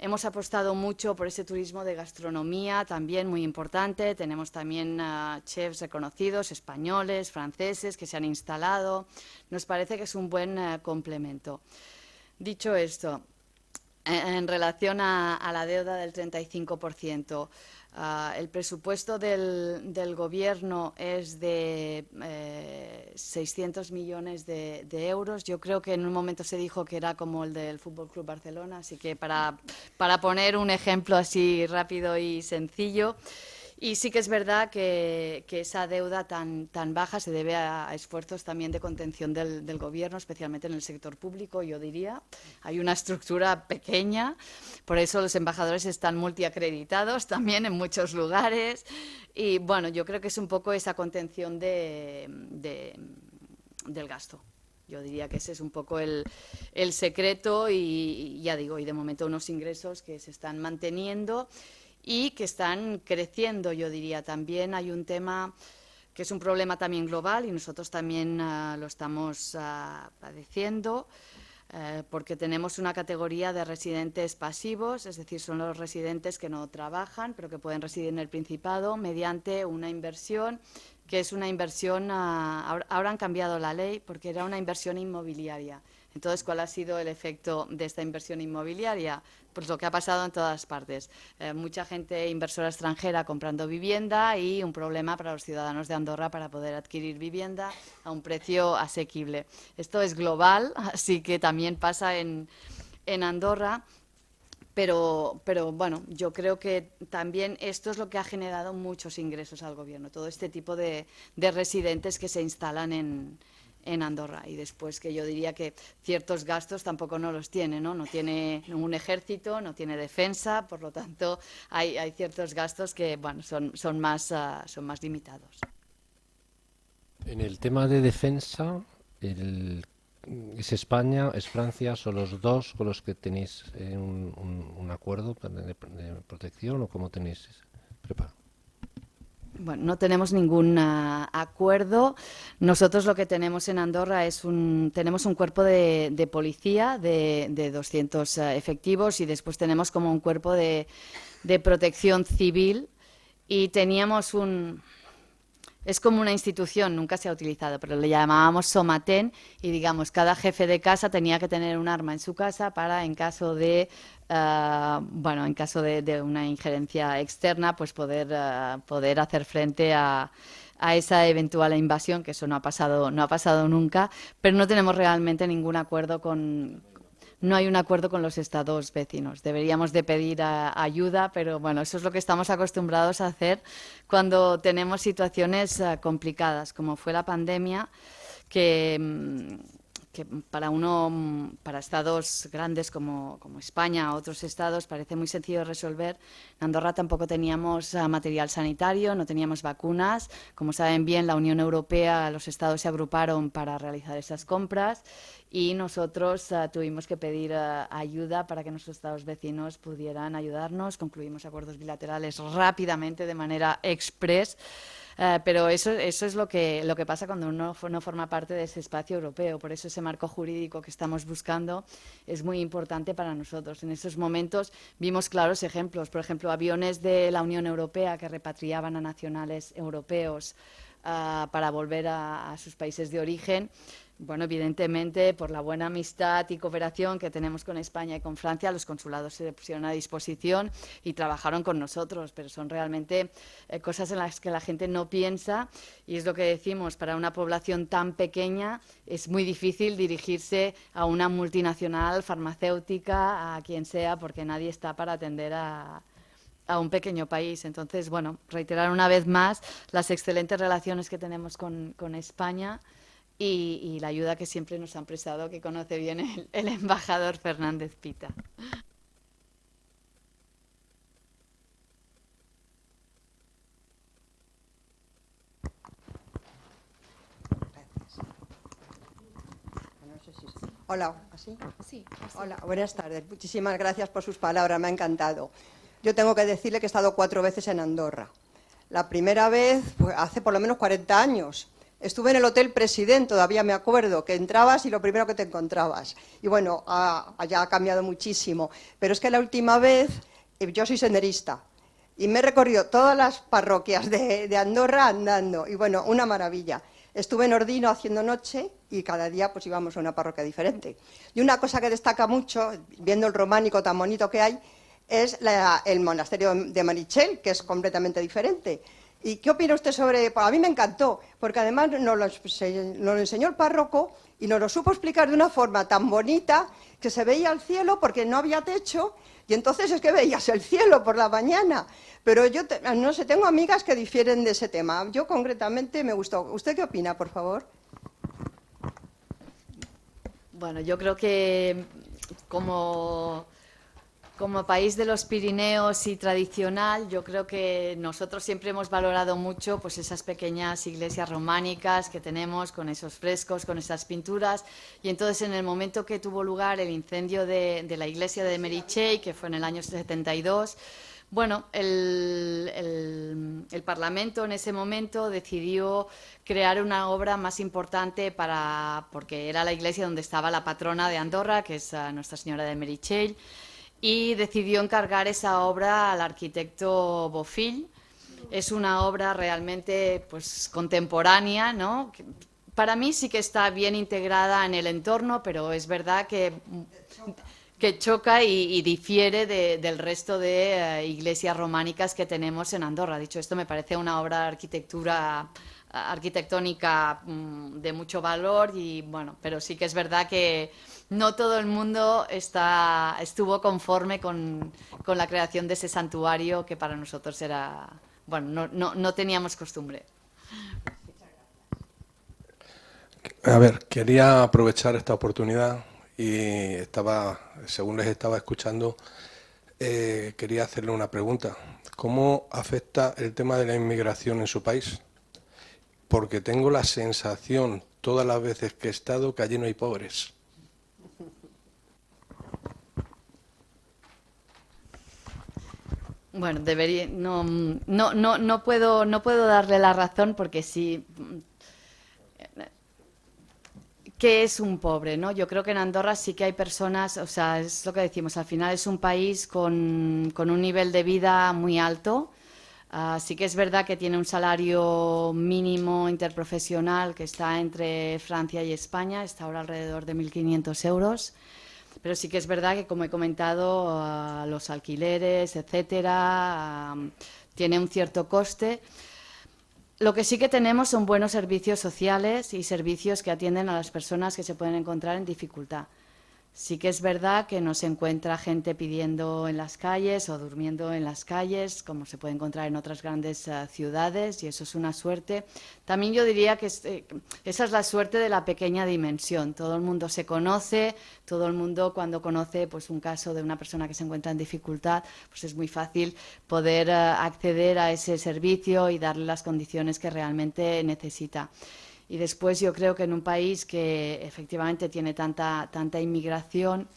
Hemos apostado mucho por ese turismo de gastronomía, también muy importante. Tenemos también chefs reconocidos, españoles, franceses, que se han instalado. Nos parece que es un buen complemento. Dicho esto, en relación a la deuda del 35%, el presupuesto del Gobierno es de 600 millones de euros. Yo creo que en un momento se dijo que era como el del Fútbol Club Barcelona, así que para poner un ejemplo así rápido y sencillo. Y sí que es verdad que esa deuda tan baja se debe a esfuerzos también de contención del Gobierno, especialmente en el sector público, yo diría. Hay una estructura pequeña, por eso los embajadores están multiacreditados también en muchos lugares. Y bueno, yo creo que es un poco esa contención del gasto. Yo diría que ese es un poco el secreto y ya digo, y de momento unos ingresos que se están manteniendo y que están creciendo, yo diría. También hay un tema que es un problema también global y nosotros también lo estamos padeciendo, porque tenemos una categoría de residentes pasivos, es decir, son los residentes que no trabajan, pero que pueden residir en el Principado mediante una inversión, que es una inversión, ahora han cambiado la ley, porque era una inversión inmobiliaria. Entonces, ¿cuál ha sido el efecto de esta inversión inmobiliaria? Pues lo que ha pasado en todas partes. Mucha gente inversora extranjera comprando vivienda y un problema para los ciudadanos de Andorra para poder adquirir vivienda a un precio asequible. Esto es global, así que también pasa en Andorra. Pero bueno, yo creo que también esto es lo que ha generado muchos ingresos al Gobierno, todo este tipo de residentes que se instalan en Andorra. Y después que yo diría que ciertos gastos tampoco no los tiene, ¿no? No tiene un ejército, no tiene defensa, por lo tanto hay ciertos gastos que bueno, son más limitados. En el tema de defensa, es España, es Francia, son los dos con los que tenéis un acuerdo de protección, o cómo tenéis preparado. Bueno, no tenemos ningún acuerdo. Nosotros lo que tenemos en Andorra es tenemos un cuerpo de policía de 200 efectivos y después tenemos como un cuerpo de protección civil y teníamos es como una institución, nunca se ha utilizado, pero le llamábamos Somaten y, digamos, cada jefe de casa tenía que tener un arma en su casa para, en caso de una injerencia externa, pues poder hacer frente a esa eventual invasión, que eso no ha pasado nunca, pero no tenemos realmente ningún acuerdo no hay un acuerdo con los estados vecinos. Deberíamos de pedir ayuda, pero bueno, eso es lo que estamos acostumbrados a hacer cuando tenemos situaciones complicadas, como fue la pandemia, que para estados grandes como España o otros estados parece muy sencillo de resolver. En Andorra tampoco teníamos material sanitario, no teníamos vacunas. Como saben bien, la Unión Europea, los estados se agruparon para realizar esas compras y nosotros tuvimos que pedir ayuda para que nuestros estados vecinos pudieran ayudarnos. Concluimos acuerdos bilaterales rápidamente, de manera express. Pero eso es lo que pasa cuando uno no forma parte de ese espacio europeo. Por eso ese marco jurídico que estamos buscando es muy importante para nosotros. En esos momentos vimos claros ejemplos. Por ejemplo, aviones de la Unión Europea que repatriaban a nacionales europeos para volver a sus países de origen. Bueno, evidentemente, por la buena amistad y cooperación que tenemos con España y con Francia, los consulados se pusieron a disposición y trabajaron con nosotros, pero son realmente cosas en las que la gente no piensa y es lo que decimos, para una población tan pequeña es muy difícil dirigirse a una multinacional farmacéutica, a quien sea, porque nadie está para atender a un pequeño país. Entonces, bueno, reiterar una vez más las excelentes relaciones que tenemos con España y la ayuda que siempre nos han prestado, que conoce bien el embajador Fernández Pita. Hola, ¿así? Sí. Hola, buenas tardes. Muchísimas gracias por sus palabras, me ha encantado. Yo tengo que decirle que he estado 4 veces en Andorra. La primera vez, pues, hace por lo menos 40 años. Estuve en el Hotel President, todavía me acuerdo, que entrabas y lo primero que te encontrabas. Y bueno, allá ha cambiado muchísimo. Pero es que la última vez, yo soy senderista, y me he recorrido todas las parroquias de Andorra andando. Y bueno, una maravilla. Estuve en Ordino haciendo noche y cada día pues íbamos a una parroquia diferente. Y una cosa que destaca mucho, viendo el románico tan bonito que hay, es el monasterio de Marichel, que es completamente diferente. ¿Y qué opina usted sobre...? Pues a mí me encantó, porque además nos lo enseñó el párroco y nos lo supo explicar de una forma tan bonita que se veía el cielo porque no había techo y entonces es que veías el cielo por la mañana. Pero yo, no sé, tengo amigas que difieren de ese tema. Yo concretamente me gustó. ¿Usted qué opina, por favor? Bueno, yo creo que como país de los Pirineos y tradicional, yo creo que nosotros siempre hemos valorado mucho pues esas pequeñas iglesias románicas que tenemos con esos frescos, con esas pinturas. Y entonces en el momento que tuvo lugar el incendio de la iglesia de Meritxell, que fue en el año 72, bueno, el Parlamento en ese momento decidió crear una obra más importante porque era la iglesia donde estaba la patrona de Andorra, que es Nuestra Señora de Meritxell, y decidió encargar esa obra al arquitecto Bofill. Es una obra realmente pues contemporánea, ¿no? Para mí sí que está bien integrada en el entorno, pero es verdad que choca y difiere del resto de iglesias románicas que tenemos en Andorra. Dicho esto, me parece una obra arquitectónica de mucho valor y bueno, pero sí que es verdad que no todo el mundo estuvo conforme con la creación de ese santuario que para nosotros era, bueno, no teníamos costumbre. A ver, quería aprovechar esta oportunidad y según les estaba escuchando, quería hacerle una pregunta. ¿Cómo afecta el tema de la inmigración en su país? Porque tengo la sensación, todas las veces que he estado, que allí no hay pobres. Bueno, no puedo darle la razón porque sí. ¿Qué es un pobre, no? Yo creo que en Andorra sí que hay personas, o sea, es lo que decimos, al final es un país con un nivel de vida muy alto. Sí que es verdad que tiene un salario mínimo interprofesional que está entre Francia y España, está ahora alrededor de 1.500 euros. Pero sí que es verdad que, como he comentado, los alquileres, etcétera, tiene un cierto coste. Lo que sí que tenemos son buenos servicios sociales y servicios que atienden a las personas que se pueden encontrar en dificultad. Sí que es verdad que no se encuentra gente pidiendo en las calles o durmiendo en las calles, como se puede encontrar en otras grandes ciudades, y eso es una suerte. También yo diría que esa es la suerte de la pequeña dimensión. Todo el mundo se conoce, todo el mundo cuando conoce pues, un caso de una persona que se encuentra en dificultad, pues es muy fácil poder acceder a ese servicio y darle las condiciones que realmente necesita. Y después yo creo que en un país que efectivamente tiene tanta inmigración,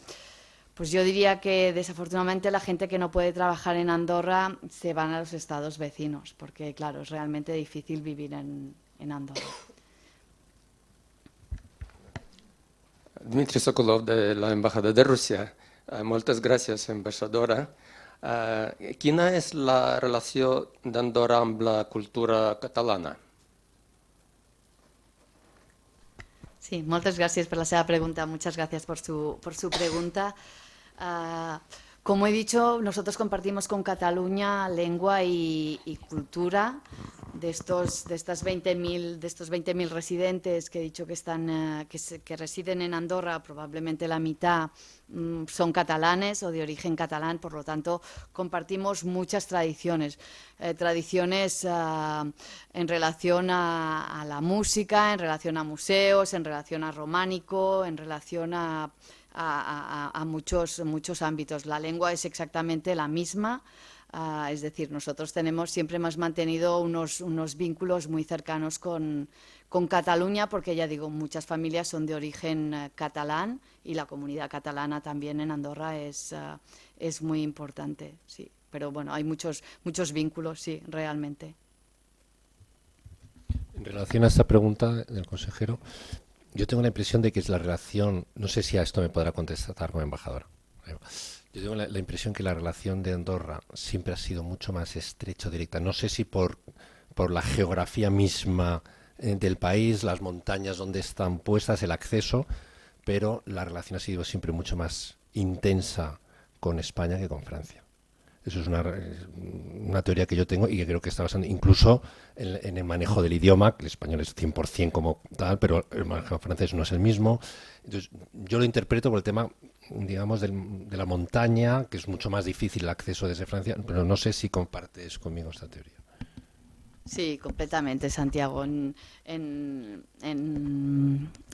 pues yo diría que desafortunadamente la gente que no puede trabajar en Andorra se van a los estados vecinos, porque claro, es realmente difícil vivir en Andorra. Dmitry Sokolov, de la Embajada de Rusia. Moltes gràcies, ambaixadora. Quina és la relació d'Andorra amb la cultura catalana? Sí, moltes gràcies per la seva pregunta, muchas gracias por su pregunta. Como he dicho, nosotros compartimos con Cataluña lengua y cultura. De estos 20.000 residentes que he dicho que residen en Andorra, probablemente la mitad son catalanes o de origen catalán, por lo tanto compartimos muchas tradiciones. Tradiciones en relación a la música, en relación a museos, en relación a románico, en relación a a muchos ámbitos. La lengua es exactamente la misma. Es decir, nosotros siempre hemos mantenido unos vínculos muy cercanos con Cataluña, porque ya digo, muchas familias son de origen catalán y la comunidad catalana también en Andorra es muy importante, sí. Pero bueno, hay muchos vínculos, sí, realmente. En relación a esta pregunta del consejero, yo tengo la impresión de que es la relación, no sé si a esto me podrá contestar como embajadora. Yo tengo la impresión que la relación de Andorra siempre ha sido mucho más estrecha, directa. No sé si por la geografía misma del país, las montañas donde están puestas, el acceso, pero la relación ha sido siempre mucho más intensa con España que con Francia. Eso es una teoría que yo tengo y que creo que está basando incluso en el manejo del idioma, que el español es 100% como tal, pero el manejo francés no es el mismo. Entonces, yo lo interpreto por el tema, digamos, de la montaña, que es mucho más difícil el acceso desde Francia, pero no sé si compartes conmigo esta teoría. Sí, completamente, Santiago. En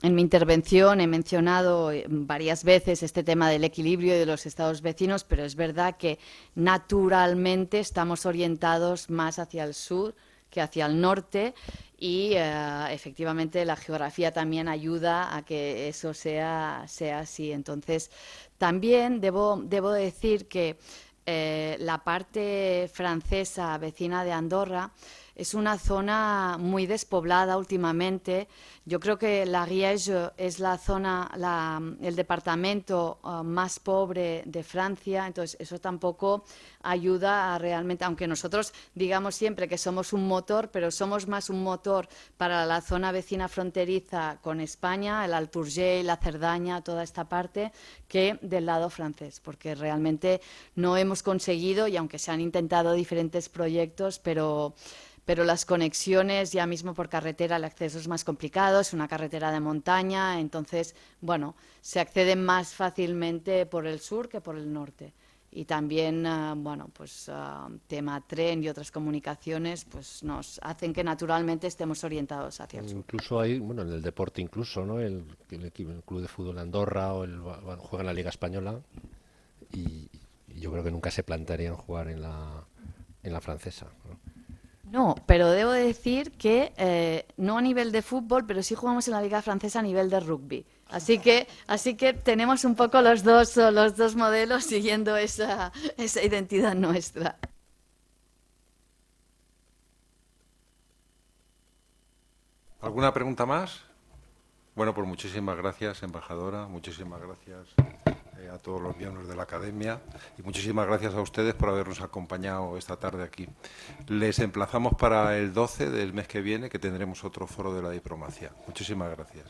mi intervención he mencionado varias veces este tema del equilibrio de los estados vecinos, pero es verdad que naturalmente estamos orientados más hacia el sur que hacia el norte y efectivamente la geografía también ayuda a que eso sea así. Entonces, también debo decir que la parte francesa vecina de Andorra es una zona muy despoblada últimamente. Yo creo que l'Ariège es el departamento más pobre de Francia, entonces eso tampoco ayuda a realmente, aunque nosotros digamos siempre que somos un motor, pero somos más un motor para la zona vecina fronteriza con España, el Alt Urgell, la Cerdaña, toda esta parte, que del lado francés, porque realmente no hemos conseguido, y aunque se han intentado diferentes proyectos, pero las conexiones ya mismo por carretera, el acceso es más complicado, es una carretera de montaña, entonces, bueno, se accede más fácilmente por el sur que por el norte. Y también, bueno, pues tema tren y otras comunicaciones, pues nos hacen que naturalmente estemos orientados hacia el sur. Incluso hay, bueno, en el deporte incluso, ¿no? El club de fútbol Andorra o juega en la Liga Española y yo creo que nunca se plantearían jugar en la francesa, ¿no? No, pero debo decir que no a nivel de fútbol, pero sí jugamos en la Liga Francesa a nivel de rugby. Así que tenemos un poco los dos modelos siguiendo esa identidad nuestra. ¿Alguna pregunta más? Bueno, pues muchísimas gracias, embajadora, muchísimas gracias a todos los miembros de la Academia y muchísimas gracias a ustedes por habernos acompañado esta tarde aquí. Les emplazamos para el 12 del mes que viene, que tendremos otro foro de la diplomacia. Muchísimas gracias.